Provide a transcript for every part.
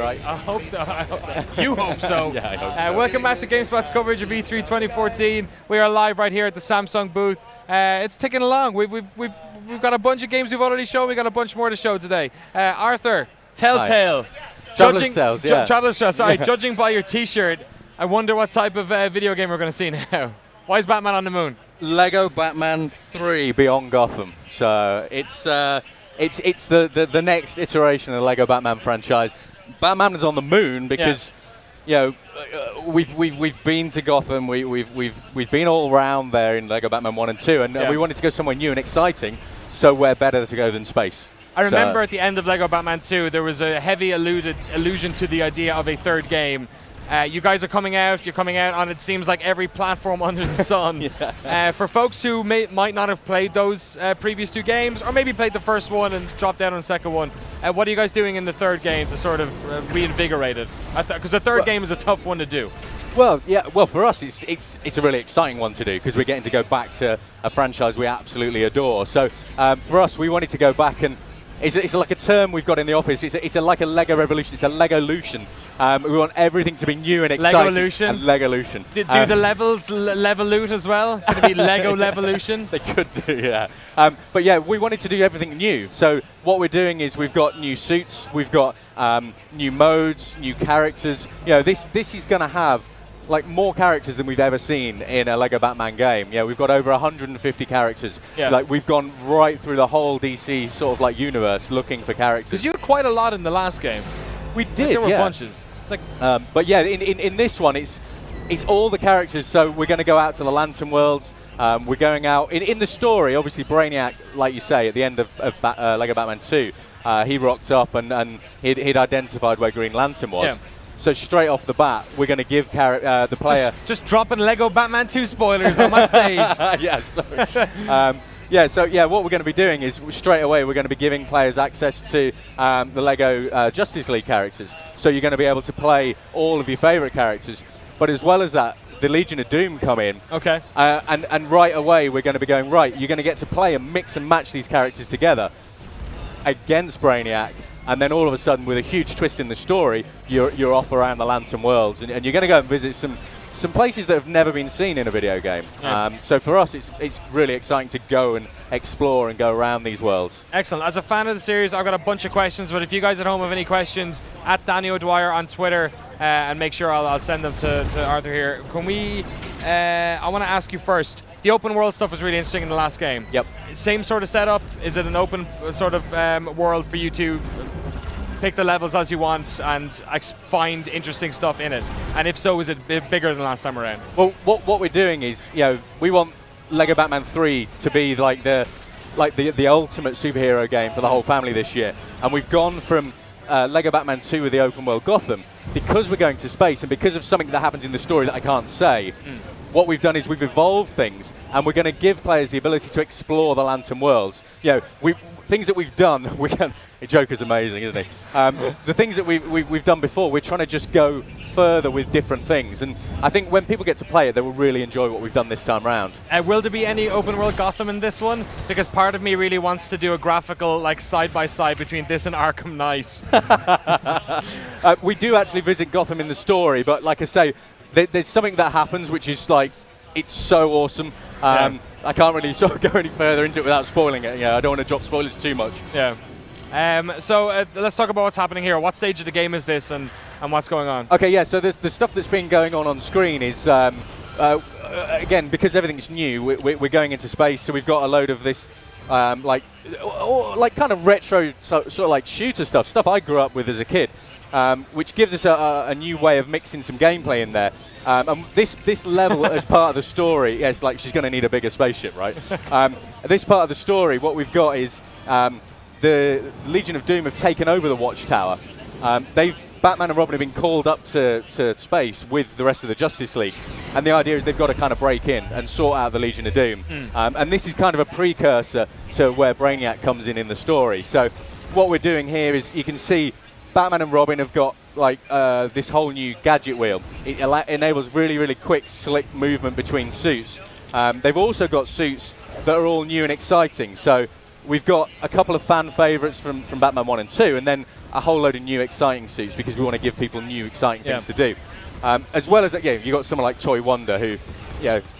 right? I hope so. You hope so. Yeah, I hope so. Welcome back to GameSpot's coverage of E3 2014. We are live right here at the Samsung booth. It's ticking along. We've got a bunch of games we've already shown. We've got a bunch more to show today. Arthur, Telltale. Traveler's Tales, yeah. Traveler's Tales, sorry. Judging by your T-shirt, I wonder what type of video game we're going to see now. Why is Batman on the moon? Lego Batman 3 Beyond Gotham. So it's the next iteration of the Lego Batman franchise. Batman is on the moon because you know we've been to Gotham. We've been all around there in Lego Batman 1 and 2, and we wanted to go somewhere new and exciting. So where better to go than space? I remember at the end of Lego Batman 2, there was a heavy allusion to the idea of a third game. You guys are coming out. You're coming out on, it seems like, every platform under the sun. For folks who might not have played those previous two games, or maybe played the first one and dropped out on the second one, what are you guys doing in the third game to sort of reinvigorate it? Because the third game is a tough one to do. Well, yeah. Well, for us, it's a really exciting one to do because we're getting to go back to a franchise we absolutely adore. So for us, we wanted to go back and. It's like a term we've got in the office. It's like a Lego revolution. It's a Lego-lution. We want everything to be new and exciting. Lego-lution? And Lego-lution. Do the levels levolute as well? Could it be Lego Levolution? They could do, yeah. But yeah, we wanted to do everything new. So what we're doing is we've got new suits, we've got new modes, new characters. You know, this is going to have like more characters than we've ever seen in a Lego Batman game. Yeah, we've got over 150 characters. Yeah. Like we've gone right through the whole DC sort of like universe looking for characters. Because you had quite a lot in the last game. We did, like there were bunches. It's like but yeah, in this one, it's all the characters. So we're going to go out to the Lantern Worlds. We're going out in the story. Obviously, Brainiac, like you say, at the end of Lego Batman 2, he rocked up and he'd identified where Green Lantern was. Yeah. So straight off the bat, we're going to give the player... Just dropping Lego Batman 2 spoilers on my stage. Yeah, sorry. What we're going to be doing is straight away we're going to be giving players access to the Lego Justice League characters. So you're going to be able to play all of your favourite characters. But as well as that, the Legion of Doom come in. Okay. And right away we're going to be going, right, you're going to get to play and mix and match these characters together against Brainiac. And then all of a sudden, with a huge twist in the story, you're off around the Lantern Worlds, and you're going to go and visit some places that have never been seen in a video game. Yeah. So for us, it's really exciting to go and explore and go around these worlds. Excellent. As a fan of the series, I've got a bunch of questions, but if you guys at home have any questions, at Danny O'Dwyer on Twitter, and make sure I'll send them to Arthur here. Can we? I want to ask you first. The open world stuff was really interesting in the last game. Yep. Same sort of setup? Is it an open sort of world for you to pick the levels as you want and find interesting stuff in it? And if so, is it bigger than last time around? Well, what we're doing is, we want Lego Batman 3 to be like the ultimate superhero game for the whole family this year. And we've gone from Lego Batman 2 with the open world Gotham, because we're going to space and because of something that happens in the story that I can't say. What we've done is we've evolved things, and we're going to give players the ability to explore the Lantern Worlds. Things that we've done. Joker's amazing, isn't he? The things that we've done before, we're trying to just go further with different things, and I think when people get to play it, they will really enjoy what we've done this time round. Will there be any open world Gotham in this one? Because part of me really wants to do a graphical side by side between this and Arkham Knight. We do actually visit Gotham in the story, but like I say, there's something that happens which is it's so awesome. I can't really sort of go any further into it without spoiling it. I don't want to drop spoilers too much. Yeah. So let's talk about what's happening here. What stage of the game is this, and what's going on? Okay, yeah. So the stuff that's been going on screen is again, because everything's new. We're going into space, so we've got a load of this kind of retro sort of like shooter stuff I grew up with as a kid. Which gives us a new way of mixing some gameplay in there. And this level as part of the story, it's like she's going to need a bigger spaceship, right? This part of the story, what we've got is the Legion of Doom have taken over the Watchtower. Batman and Robin have been called up to space with the rest of the Justice League. And the idea is they've got to kind of break in and sort out the Legion of Doom. And this is kind of a precursor to where Brainiac comes in the story. So what we're doing here is you can see Batman and Robin have got this whole new gadget wheel. It enables really, really quick, slick movement between suits. They've also got suits that are all new and exciting. So we've got a couple of fan favourites from Batman 1 and 2, and then a whole load of new exciting suits because we want to give people new exciting things to do. As well as that, you've got someone like Toy Wonder who,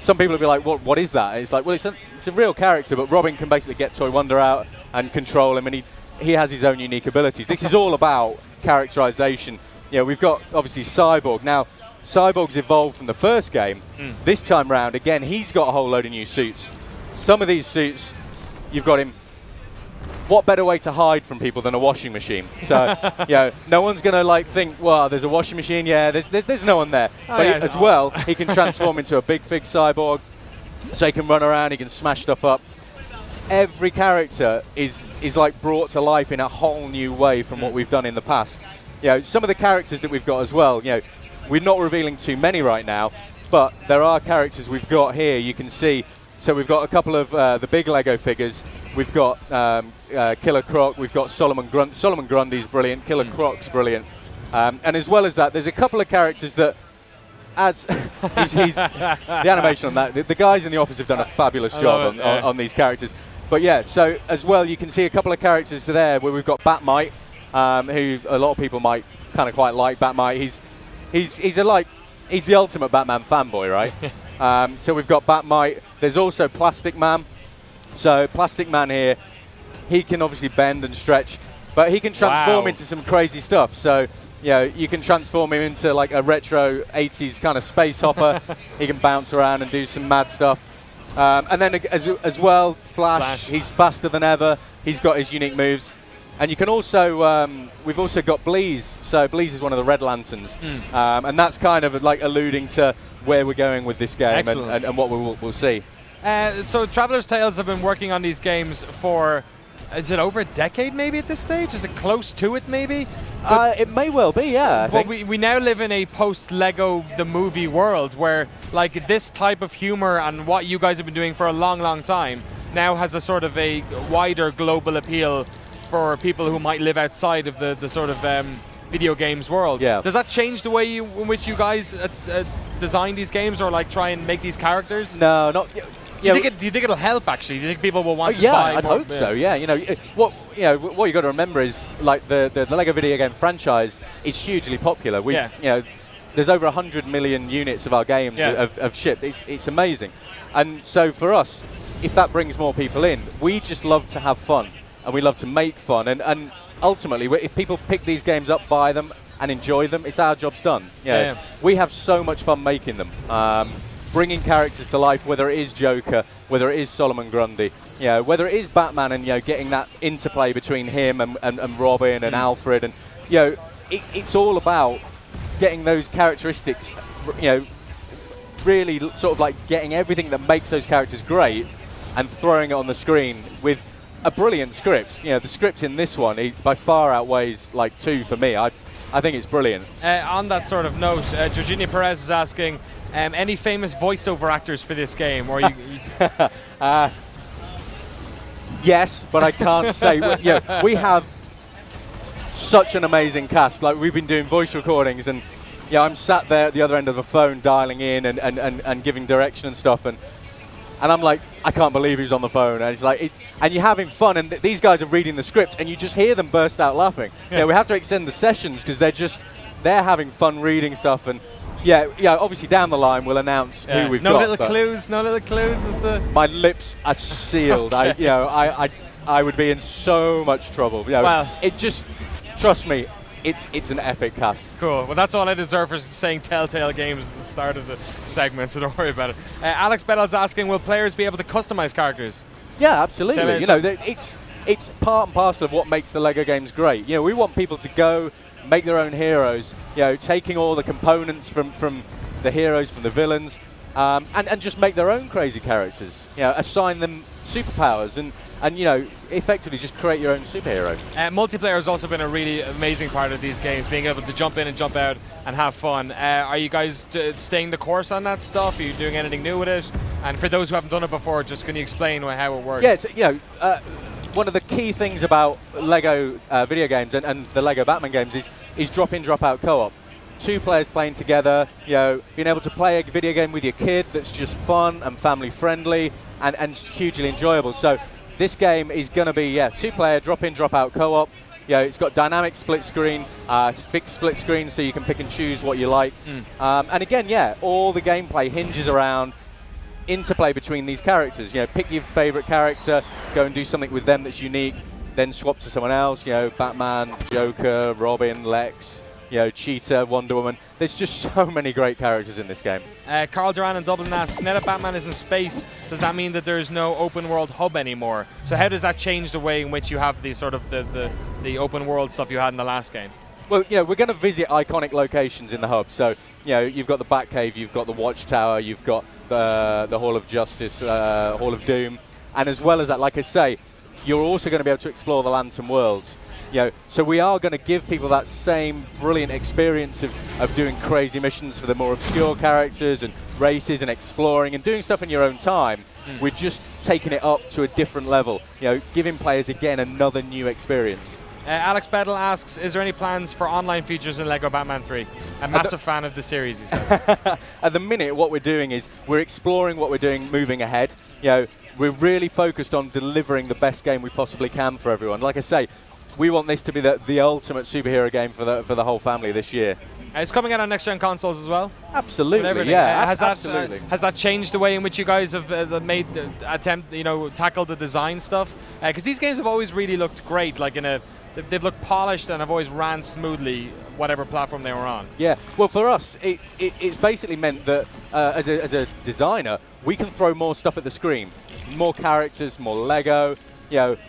some people will be like, what is that? And it's like, well, it's a real character, but Robin can basically get Toy Wonder out and control him, and he has his own unique abilities. This is all about characterization. We've got, obviously, Cyborg. Now, Cyborg's evolved from the first game. This time round, again, he's got a whole load of new suits. Some of these suits, you've got him. What better way to hide from people than a washing machine? So, no one's going to think, well, there's a washing machine. Yeah, there's no one there. As well, he can transform into a big fig cyborg, so he can run around, he can smash stuff up. Every character is like brought to life in a whole new way from what we've done in the past. Some of the characters that we've got as well, we're not revealing too many right now, but there are characters we've got here. You can see. So we've got a couple of the big Lego figures. We've got Killer Croc. We've got Solomon Grunt. Solomon Grundy's brilliant. Killer Croc's brilliant. And as well as that, there's a couple of characters that adds. The animation on that. The guys in the office have done a fabulous job on these characters. But so as well, you can see a couple of characters there where we've got Batmite, who a lot of people might kind of quite like. Batmite. He's the ultimate Batman fanboy, right? So we've got Batmite. There's also Plastic Man. So Plastic Man here, he can obviously bend and stretch, but he can transform into some crazy stuff. So you can transform him into like a retro 80s kind of space hopper. He can bounce around and do some mad stuff. And then as well, Flash, he's faster than ever. He's got his unique moves. And you can also, we've also got Bleeze. So Bleeze is one of the Red Lanterns. And that's kind of like alluding to where we're going with this game and what we'll see. So Traveler's Tales have been working on these games for, is it over a decade maybe at this stage? Is it close to it maybe? It may well be, yeah. Well, we now live in a post-Lego the movie world where like this type of humor and what you guys have been doing for a long, long time now has a sort of a wider global appeal for people who might live outside of the sort of video games world. Yeah. Does that change the way in which you guys design these games or like try and make these characters? No, not. Do you think it'll help actually? Do you think people will want to buy? Yeah, I'd hope so. Yeah, what you got to remember is like the Lego video game franchise is hugely popular. There's over 100 million units of our games have shipped. It's amazing, and so for us, if that brings more people in, we just love to have fun and we love to make fun, and ultimately, if people pick these games up, buy them, and enjoy them, it's our job's done. We have so much fun making them. Bringing characters to life, whether it is Joker, whether it is Solomon Grundy, whether it is Batman, and getting that interplay between him and Robin and Alfred, and it's all about getting those characteristics, really sort of like getting everything that makes those characters great and throwing it on the screen with a brilliant script. The script in this one by far outweighs like 2 for me. I think it's brilliant. On that sort of note, Georgina Perez is asking, any famous voiceover actors for this game? Or yes, but I can't say. We have such an amazing cast. Like we've been doing voice recordings, and I'm sat there at the other end of the phone dialing in and giving direction and stuff, and I'm like, I can't believe he's on the phone. And it's like, and you're having fun, and these guys are reading the script, and you just hear them burst out laughing. We have to extend the sessions because they're having fun reading stuff, and obviously down the line we'll announce who we've got. No little clues. My lips are sealed. I would be in so much trouble. It just, trust me, it's an epic cast. Cool. Well, that's all I deserve for saying Telltale Games at the start of the segment, so don't worry about it. Alex Bellow's asking, will players be able to customize characters? Yeah, absolutely. It's part and parcel of what makes the Lego games great. We want people to go make their own heroes, taking all the components from the heroes, from the villains, and just make their own crazy characters. Assign them superpowers and effectively just create your own superhero. Multiplayer has also been a really amazing part of these games, being able to jump in and jump out and have fun. Are you guys staying the course on that stuff? Are you doing anything new with it? And for those who haven't done it before, just can you explain how it works? Yeah, one of the key things about Lego video games and the Lego Batman games is drop-in, drop-out co-op. 2 players playing together, being able to play a video game with your kid that's just fun and family-friendly and hugely enjoyable. So this game is going to be 2-player, drop in, drop out co-op. It's got dynamic split screen, fixed split screen, so you can pick and choose what you like. And again, all the gameplay hinges around interplay between these characters. Pick your favorite character, go and do something with them that's unique, then swap to someone else. Batman, Joker, Robin, Lex, Cheetah, Wonder Woman. There's just so many great characters in this game. Carl Duran in Dublin asks, now that Batman is in space, does that mean that there's no open world hub anymore? So how does that change the way in which you have the sort of the open world stuff you had in the last game? Well, we're going to visit iconic locations in the hub. So, you've got the Batcave, you've got the Watchtower, you've got the Hall of Justice, Hall of Doom, and as well as that, like I say, you're also going to be able to explore the Lantern worlds. So we are going to give people that same brilliant experience of doing crazy missions for the more obscure characters and races and exploring and doing stuff in your own time. We're just taking it up to a different level, giving players, again, another new experience. Alex Bedell asks, is there any plans for online features in Lego Batman 3? A massive fan of the series, he says. At the minute, what we're doing is we're exploring what we're doing moving ahead. We're really focused on delivering the best game we possibly can for everyone. Like I say, we want this to be the ultimate superhero game for the whole family this year. It's coming out on next-gen consoles as well? Absolutely, yeah. Absolutely. Has that changed the way in which you guys have made the attempt, tackled the design stuff? Because these games have always really looked great, like they've looked polished and have always ran smoothly, whatever platform they were on. Yeah, well, for us, it's basically meant that as a designer, we can throw more stuff at the screen, more characters, more Lego,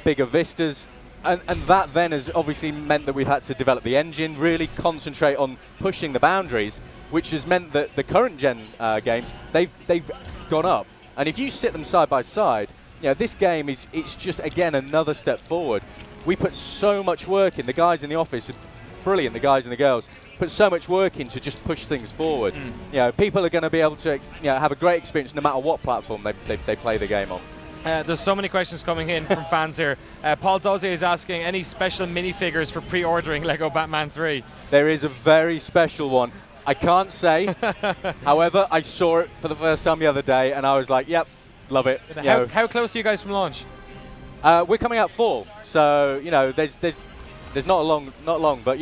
bigger vistas. And that then has obviously meant that we've had to develop the engine, really concentrate on pushing the boundaries, which has meant that the current gen games, they've gone up. And if you sit them side by side, this game it's just, again, another step forward. We put so much work in. The guys in the office are brilliant, the guys and the girls, put so much work in to just push things forward. People are going to be able to have a great experience no matter what platform they play the game on. There's so many questions coming in from fans here. Paul Dozier is asking, any special minifigures for pre-ordering Lego Batman 3? There is a very special one. I can't say. However, I saw it for the first time the other day, and I was like, yep, love it. How close are you guys from launch? We're coming out fall, so there's not long, but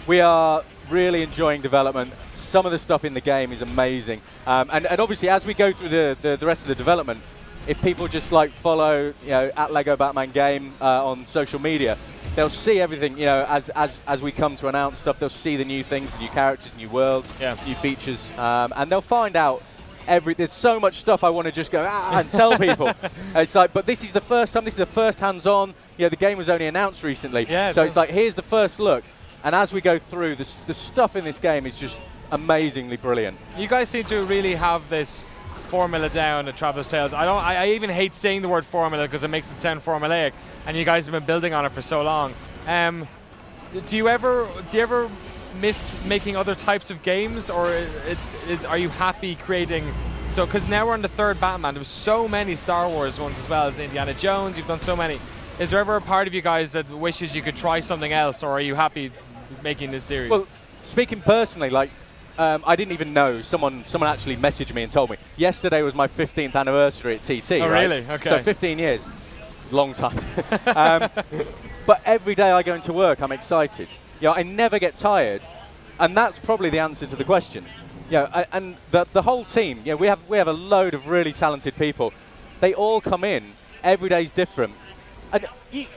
we are really enjoying development. Some of the stuff in the game is amazing, and obviously as we go through the rest of the development, if people just follow at Lego Batman Game on social media, they'll see everything. As we come to announce stuff, they'll see the new things, the new characters, new worlds, new features, and they'll find out. There's so much stuff I want to just go and tell people. It's like, but this is the first time. This is the first hands-on. The game was only announced recently, so it's like, here's the first look. And as we go through, the stuff in this game is just amazingly brilliant. You guys seem to really have this formula down at Traveler's Tales. I even hate saying the word formula because it makes it sound formulaic, and you guys have been building on it for so long. Do you ever miss making other types of games, or are you happy creating? So, because now we're on the third Batman, there was so many Star Wars ones as well as Indiana Jones. You've done so many. Is there ever a part of you guys that wishes you could try something else, or are you happy making this series? Well, speaking personally, I didn't even know. Someone actually messaged me and told me. Yesterday was my 15th anniversary at TC. Oh, right? Really? Okay. So 15 years. Long time. But every day I go into work, I'm excited. I never get tired. And that's probably the answer to the question. And the whole team, we have a load of really talented people. They all come in. Every day's different. And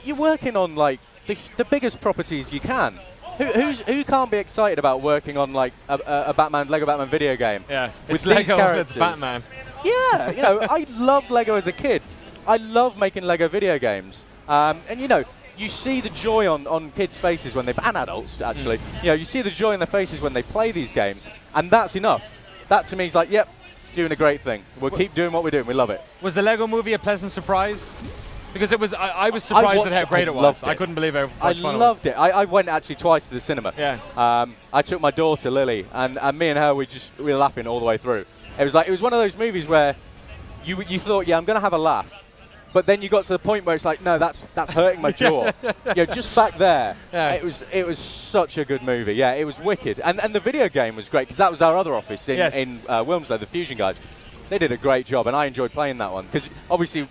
you're working on, the biggest properties you can. Who can't be excited about working on a Lego Batman video game? Yeah, with it's Lego, these characters? it's Batman. Yeah, I loved Lego as a kid. I love making Lego video games. And you see the joy on kids' faces when and adults actually. You see the joy in their faces when they play these games, and that's enough. That to me is yep, doing a great thing. We'll keep doing what we're doing. We love it. Was the Lego movie a pleasant surprise? Because it was, I was surprised at how great it was. I couldn't believe how much fun it was. I loved it. I went actually twice to the cinema. Yeah. I took my daughter Lily, and me and her we were laughing all the way through. It was one of those movies where you thought, I'm going to have a laugh, but then you got to the point where it's like, no, that's hurting my jaw. Just back there. Yeah. It was such a good movie. Yeah, it was wicked, and the video game was great because that was our other office in Wilmslow, the Fusion guys. They did a great job, and I enjoyed playing that one because obviously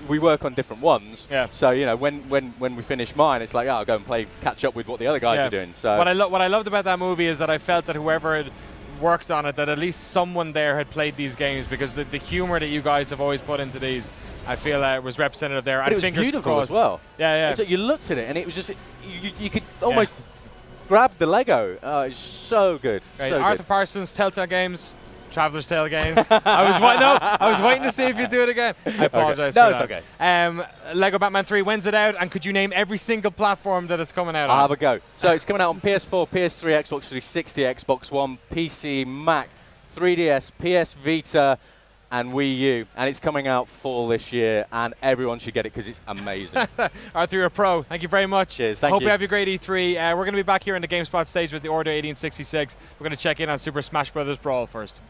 we work on different ones. Yeah. So you know, when we finish mine, it's like, oh, I'll go and catch up with what the other guys are doing. So what I loved about that movie is that I felt that whoever had worked on it, that at least someone there had played these games, because the humor that you guys have always put into these, I feel was representative there. But it was beautiful as well. Yeah. So you looked at it and it was just you could almost grab the Lego. Oh, it's so good. Great. So Arthur good. Parsons, Telltale Games, Traveler's Tale Games. I was waiting to see if you do it again. I apologize. No, for it's that. okay. Lego Batman 3, when's it out? And could you name every single platform that it's coming out I'll on? have a go. So it's coming out on PS4, PS3, Xbox 360, Xbox One, PC, Mac, 3DS, PS Vita, and Wii U. And it's coming out fall this year, and everyone should get it because it's amazing. Arthur, you're a pro. Thank you very much. Cheers. Thank Hope you. you have your great E3. We're going to be back here in the GameSpot stage with the Order 1866. We're going to check in on Super Smash Bros. Brawl first.